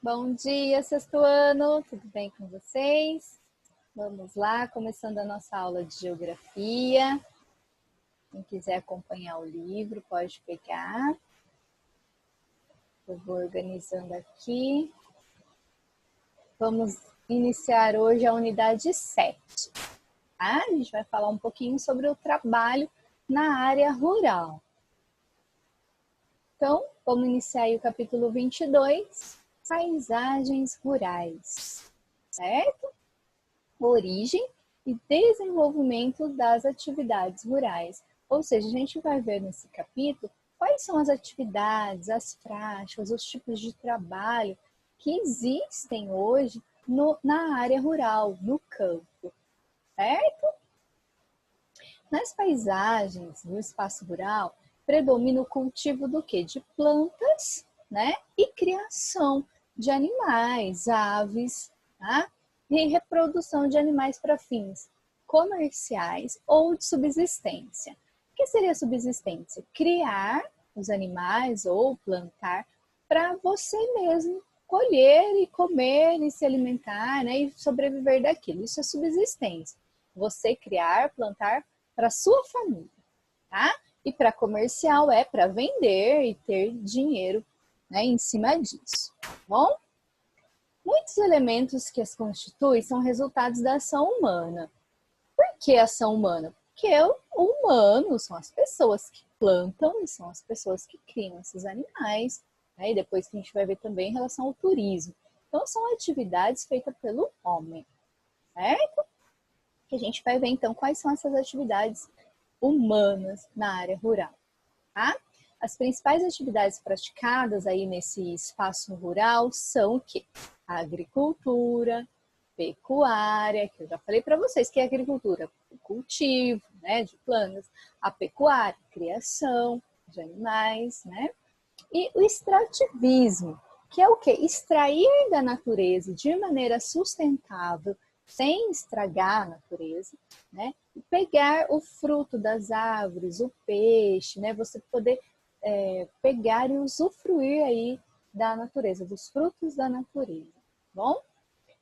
Bom dia, sexto ano, tudo bem com vocês? Vamos lá, começando a nossa aula de geografia. Quem quiser acompanhar o livro, pode pegar. Eu vou organizando aqui. Vamos iniciar hoje a unidade 7. Tá? A gente vai falar um pouquinho sobre o trabalho na área rural. Então, vamos iniciar aí o capítulo 22, paisagens rurais, certo? Origem e desenvolvimento das atividades rurais. Ou seja, a gente vai ver nesse capítulo quais são as atividades, as práticas, os tipos de trabalho que existem hoje na área rural, no campo, certo? Nas paisagens do espaço rural, predomina o cultivo do quê? De plantas, né? E criação de animais, aves, tá? E reprodução de animais para fins comerciais ou de subsistência. O que seria subsistência? Criar os animais ou plantar para você mesmo colher e comer e se alimentar, né? E sobreviver daquilo. Isso é subsistência. Você criar, plantar para sua família, tá? E para comercial é para vender e ter dinheiro, né, em cima disso, tá bom? Muitos elementos que as constituem são resultados da ação humana. Por que ação humana? Porque o humano são as pessoas que plantam e são as pessoas que criam esses animais, né? E depois que a gente vai ver também em relação ao turismo. Então, são atividades feitas pelo homem, certo? Que a gente vai ver então quais são essas atividades humanas na área rural, tá? As principais atividades praticadas aí nesse espaço rural são o quê? A agricultura, pecuária, que eu já falei para vocês que é agricultura, o cultivo, né, de plantas, a pecuária, criação de animais, né? E o extrativismo, que é o quê? Extrair da natureza de maneira sustentável, sem estragar a natureza, né? E pegar o fruto das árvores, o peixe, né? Você poder pegar e usufruir aí da natureza, dos frutos da natureza, bom?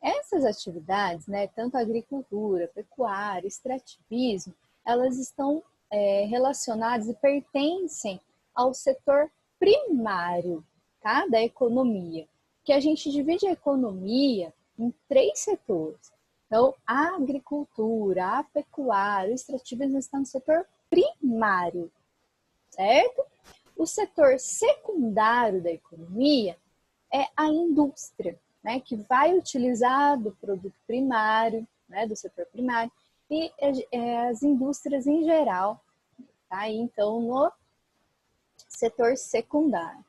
Essas atividades, né, tanto a agricultura, pecuária, extrativismo, elas estão relacionadas e pertencem ao setor primário, tá, da economia, que a gente divide a economia em 3 setores. Então, a agricultura, a pecuária, o extrativismo estão no setor primário, certo? O setor secundário da economia é a indústria, né, que vai utilizar do produto primário, né, do setor primário, e as indústrias em geral, tá? Então, no setor secundário.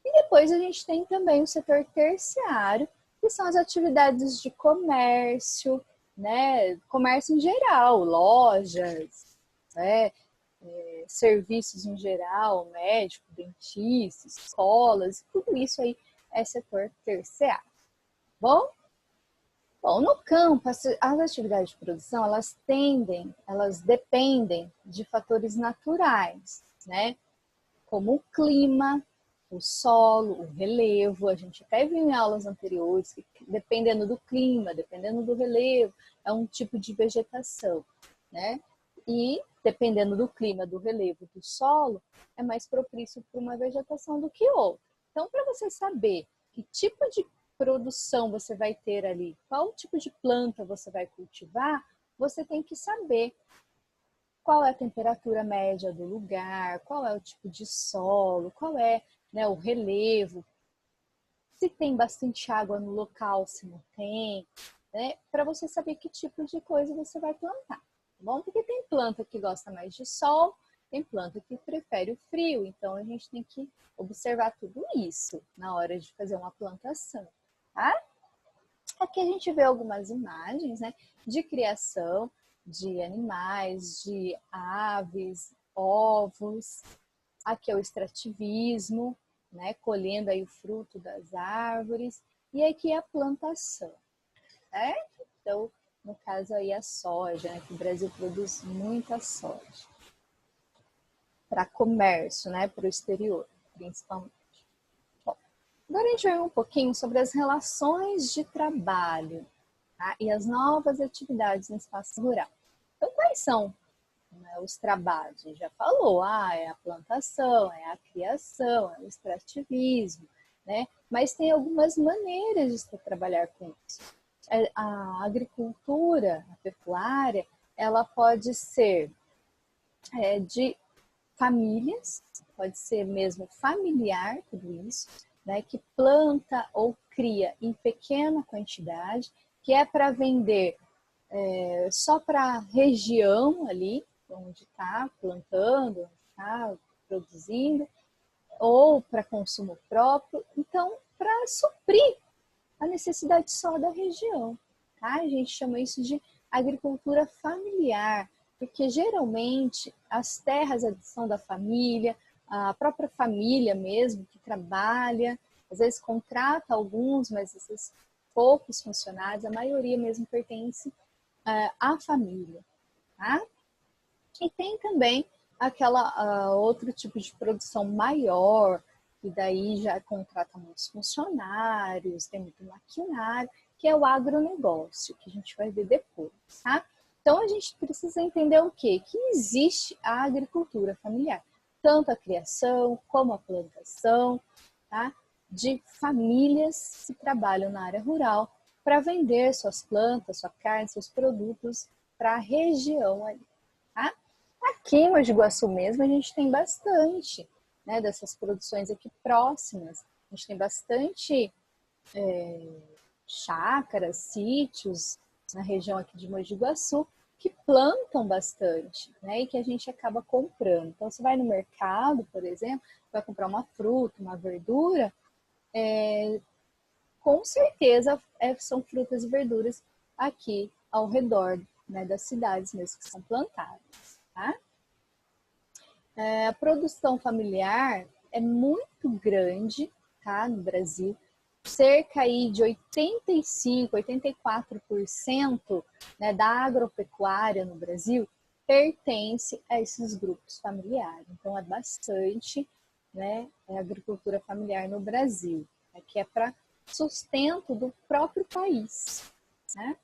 E depois a gente tem também o setor terciário, que são as atividades de comércio, né, comércio em geral, lojas, né, serviços em geral, médico, dentista, escolas, tudo isso aí é setor terciário. Bom, no campo, as atividades de produção, elas dependem de fatores naturais, né? Como o clima, o solo, o relevo. A gente até viu em aulas anteriores que, dependendo do clima, dependendo do relevo, é um tipo de vegetação, né? E dependendo do clima, do relevo, do solo, é mais propício para uma vegetação do que outra. Então, para você saber que tipo de produção você vai ter ali, qual tipo de planta você vai cultivar, você tem que saber qual é a temperatura média do lugar, qual é o tipo de solo, qual é, né, o relevo, se tem bastante água no local, se não tem, né, para você saber que tipo de coisa você vai plantar, tá bom? Porque tem planta que gosta mais de sol, tem planta que prefere o frio, então a gente tem que observar tudo isso na hora de fazer uma plantação, tá? Aqui a gente vê algumas imagens, né, de criação de animais, de aves, ovos. Aqui é o extrativismo, né, colhendo aí o fruto das árvores. E aqui é a plantação, certo? Então, no caso aí a soja, né, que o Brasil produz muita soja. Para comércio, né, para o exterior, principalmente. Bom, Agora a gente vai ver um pouquinho sobre as relações de trabalho, tá? E as novas atividades no espaço rural. Então, quais são, né, os trabalhos? A gente já falou, é a plantação, é a criação, é o extrativismo, né? Mas tem algumas maneiras de se trabalhar com isso. A agricultura, a pecuária, ela pode ser de famílias, pode ser mesmo familiar, tudo isso, né, que planta ou cria em pequena quantidade, que é para vender só para a região ali, onde está plantando, onde está produzindo, ou para consumo próprio, então para suprir a necessidade só da região. Tá? A gente chama isso de agricultura familiar, porque geralmente as terras são da família, a própria família mesmo que trabalha, às vezes contrata alguns, mas esses poucos funcionários, a maioria mesmo pertence à família. Tá? E tem também aquela outro tipo de produção maior, que daí já contrata muitos funcionários, tem muito maquinário, que é o agronegócio, que a gente vai ver depois, tá? Então, a gente precisa entender o quê? Que existe a agricultura familiar, tanto a criação como a plantação, tá? De famílias que trabalham na área rural para vender suas plantas, sua carne, seus produtos para a região ali, tá? Aqui em Mogi Guaçu mesmo a gente tem bastante, né, dessas produções aqui próximas. A gente tem bastante chácaras, sítios na região aqui de Mogi Guaçu que plantam bastante, né, e que a gente acaba comprando. Então, você vai no mercado, por exemplo, vai comprar uma fruta, uma verdura, com certeza são frutas e verduras aqui ao redor, né, das cidades mesmo que são plantadas, tá? A produção familiar é muito grande, tá, no Brasil. Cerca aí de 85, 84%, né, da agropecuária no Brasil pertence a esses grupos familiares. Então, é bastante, né, agricultura familiar no Brasil, né, que é para sustento do próprio país, né?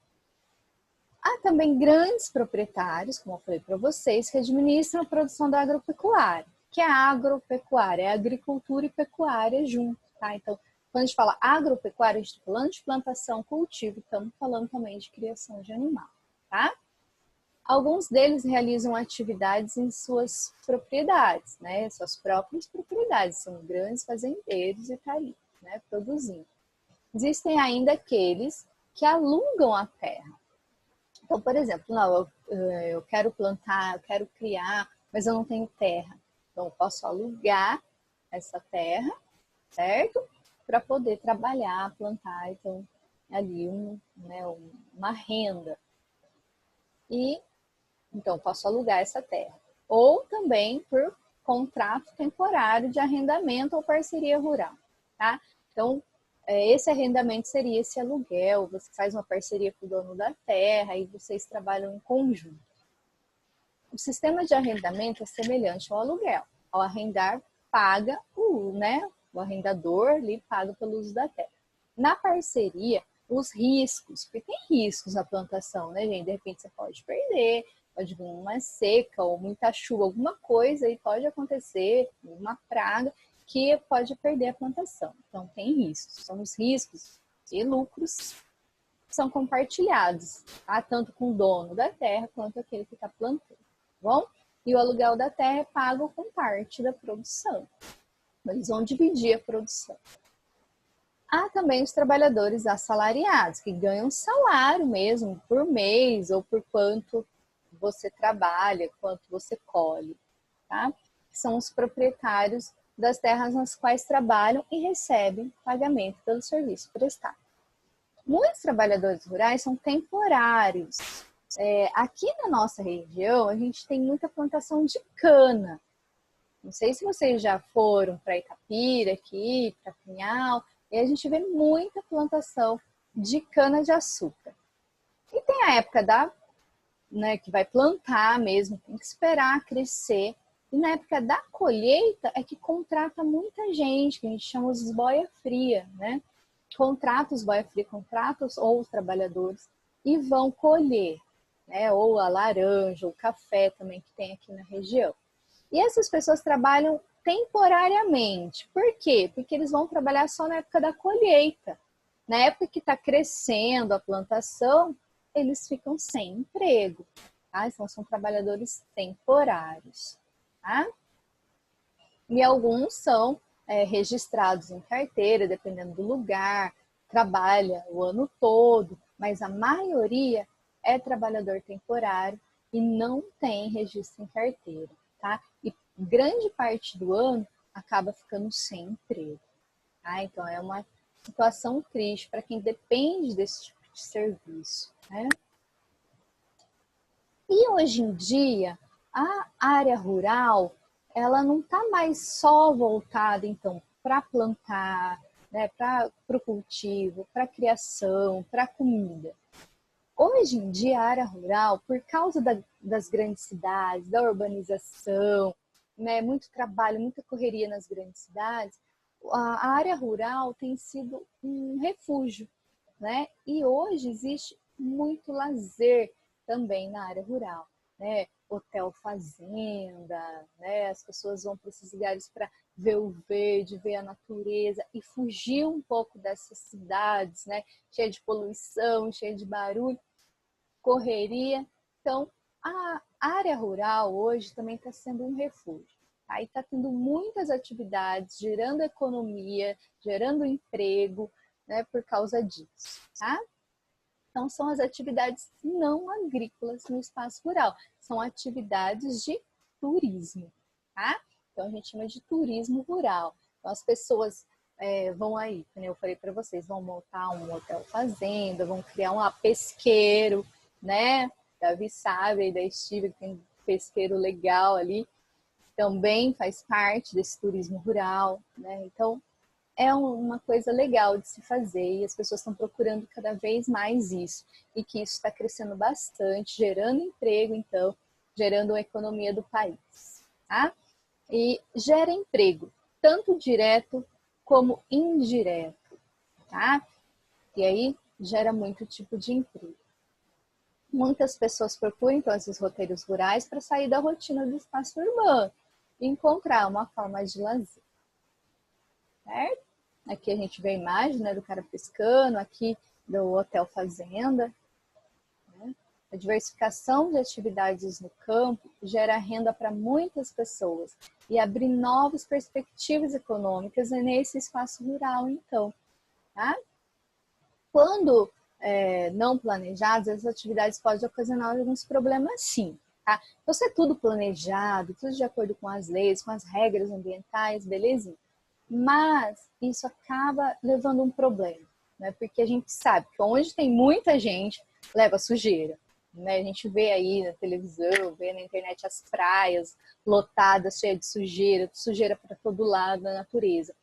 Há também grandes proprietários, como eu falei para vocês, que administram a produção da agropecuária, que é a agropecuária, é agricultura e pecuária junto, tá? Então, quando a gente fala agropecuária, a gente está falando de plantação, cultivo, estamos falando também de criação de animal, tá? Alguns deles realizam atividades em suas propriedades, né? Suas próprias propriedades, são grandes fazendeiros e tá ali, né? Produzindo. Existem ainda aqueles que alugam a terra. Então, por exemplo, não, eu quero plantar, eu quero criar, mas eu não tenho terra. Então, eu posso alugar essa terra, certo? Para poder trabalhar, plantar, então, ali uma renda. E, então, posso alugar essa terra. Ou também por contrato temporário de arrendamento ou parceria rural, tá? Então, esse arrendamento seria esse aluguel, você faz uma parceria com o dono da terra e vocês trabalham em conjunto. O sistema de arrendamento é semelhante ao aluguel. Ao arrendar, paga o arrendador ali paga pelo uso da terra. Na parceria, os riscos, porque tem riscos na plantação, né, gente? De repente você pode perder, pode vir uma seca ou muita chuva, alguma coisa aí pode acontecer, uma praga, que pode perder a plantação. Então, tem riscos. São os riscos e lucros que são compartilhados, tá? Tanto com o dono da terra quanto aquele que está plantando, tá bom? E o aluguel da terra é pago com parte da produção. Eles vão dividir a produção. Há também os trabalhadores assalariados, que ganham salário mesmo por mês ou por quanto você trabalha, quanto você colhe, tá? São os proprietários das terras nas quais trabalham e recebem pagamento pelo serviço prestado. Muitos trabalhadores rurais são temporários. Aqui na nossa região, a gente tem muita plantação de cana. Não sei se vocês já foram para Itapira, aqui, para Pinhal, e a gente vê muita plantação de cana-de-açúcar. E tem a época que vai plantar mesmo, tem que esperar crescer, E na época da colheita é que contrata muita gente, que a gente chama os boia fria, né? Contrata os boia fria, contrata os trabalhadores e vão colher, né? Ou a laranja, ou o café também que tem aqui na região. E essas pessoas trabalham temporariamente. Por quê? Porque eles vão trabalhar só na época da colheita. Na época que está crescendo a plantação, eles ficam sem emprego. Tá? Então, são trabalhadores temporários. Tá? E alguns são registrados em carteira, dependendo do lugar, trabalha o ano todo, mas a maioria é trabalhador temporário e não tem registro em carteira. Tá? E grande parte do ano acaba ficando sem emprego. Tá? Então, é uma situação triste para quem depende desse tipo de serviço. Né? E hoje em dia, a área rural, ela não está mais só voltada, então, para plantar, né, para o cultivo, para a criação, para a comida. Hoje em dia, a área rural, por causa das grandes cidades, da urbanização, né, muito trabalho, muita correria nas grandes cidades, a área rural tem sido um refúgio, né? E hoje existe muito lazer também na área rural, né? Hotel fazenda, né? As pessoas vão para esses lugares para ver o verde, ver a natureza e fugir um pouco dessas cidades, né? Cheia de poluição, cheia de barulho, correria. Então, a área rural hoje também está sendo um refúgio. Aí está tendo muitas atividades, gerando economia, gerando emprego, né, por causa disso, tá? Então, são as atividades não agrícolas no espaço rural. São atividades de turismo, tá? Então, a gente chama de turismo rural. Então, as pessoas vão aí, como eu falei para vocês, vão montar um hotel fazenda, vão criar um pesqueiro, né? Davi sabe aí da Estiva, que tem um pesqueiro legal ali. Também faz parte desse turismo rural, né? Então, é uma coisa legal de se fazer e as pessoas estão procurando cada vez mais isso e que isso está crescendo bastante, gerando emprego, então, gerando a economia do país, tá? E gera emprego, tanto direto como indireto, tá? E aí gera muito tipo de emprego. Muitas pessoas procuram, então, esses roteiros rurais para sair da rotina do espaço urbano e encontrar uma forma de lazer, certo? Aqui a gente vê a imagem, né, do cara pescando, aqui do hotel fazenda. Né? A diversificação de atividades no campo gera renda para muitas pessoas e abre novas perspectivas econômicas nesse espaço rural, então. Tá? Quando não planejadas, as atividades podem ocasionar alguns problemas, sim. Tá? Então, se é tudo planejado, tudo de acordo com as leis, com as regras ambientais, belezinha. Mas isso acaba levando um problema, né? Porque a gente sabe que onde tem muita gente, leva sujeira. Né? A gente vê aí na televisão, vê na internet as praias lotadas, cheias de sujeira para todo lado na natureza.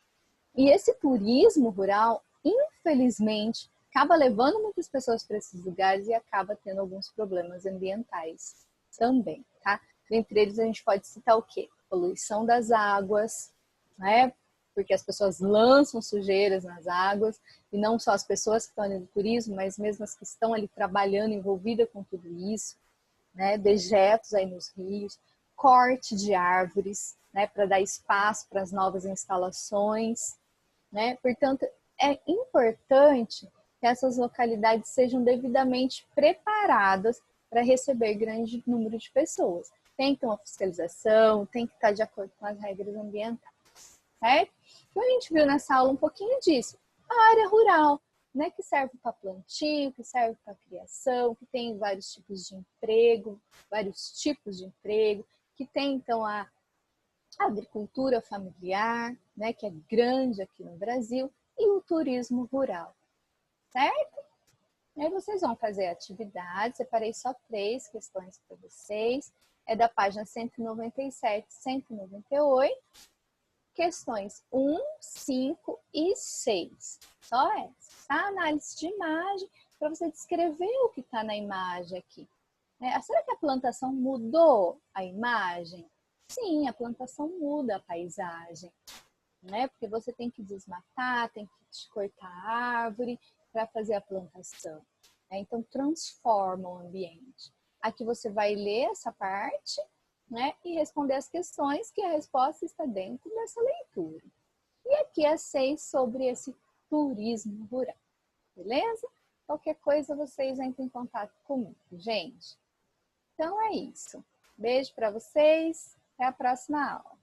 E esse turismo rural, infelizmente, acaba levando muitas pessoas para esses lugares e acaba tendo alguns problemas ambientais também, tá? Entre eles a gente pode citar o quê? Poluição das águas, né? Porque as pessoas lançam sujeiras nas águas, e não só as pessoas que estão ali no turismo, mas mesmo as que estão ali trabalhando, envolvidas com tudo isso, né? Dejetos aí nos rios, corte de árvores, né? Para dar espaço para as novas instalações, né? Portanto, é importante que essas localidades sejam devidamente preparadas para receber grande número de pessoas. Tem que ter uma fiscalização, tem que estar de acordo com as regras ambientais, certo? Então, a gente viu nessa aula um pouquinho disso. A área rural, né, que serve para plantio, que serve para criação, que tem vários tipos de emprego, que tem, então, a agricultura familiar, né, que é grande aqui no Brasil, e o turismo rural, certo? E aí vocês vão fazer atividades, separei só 3 questões para vocês, é da página 197, 198, questões 1, 5 e 6, só essa, tá? Análise de imagem, para você descrever o que está na imagem aqui. Será que a plantação mudou a imagem? Sim, a plantação muda a paisagem, né? Porque você tem que desmatar, tem que cortar a árvore para fazer a plantação, né? Então, transforma o ambiente. Aqui você vai ler essa parte, né? E responder as questões, que a resposta está dentro dessa leitura. E aqui é 6 sobre esse turismo rural, beleza? Qualquer coisa vocês entrem em contato comigo, gente. Então é isso. Beijo para vocês. Até a próxima aula.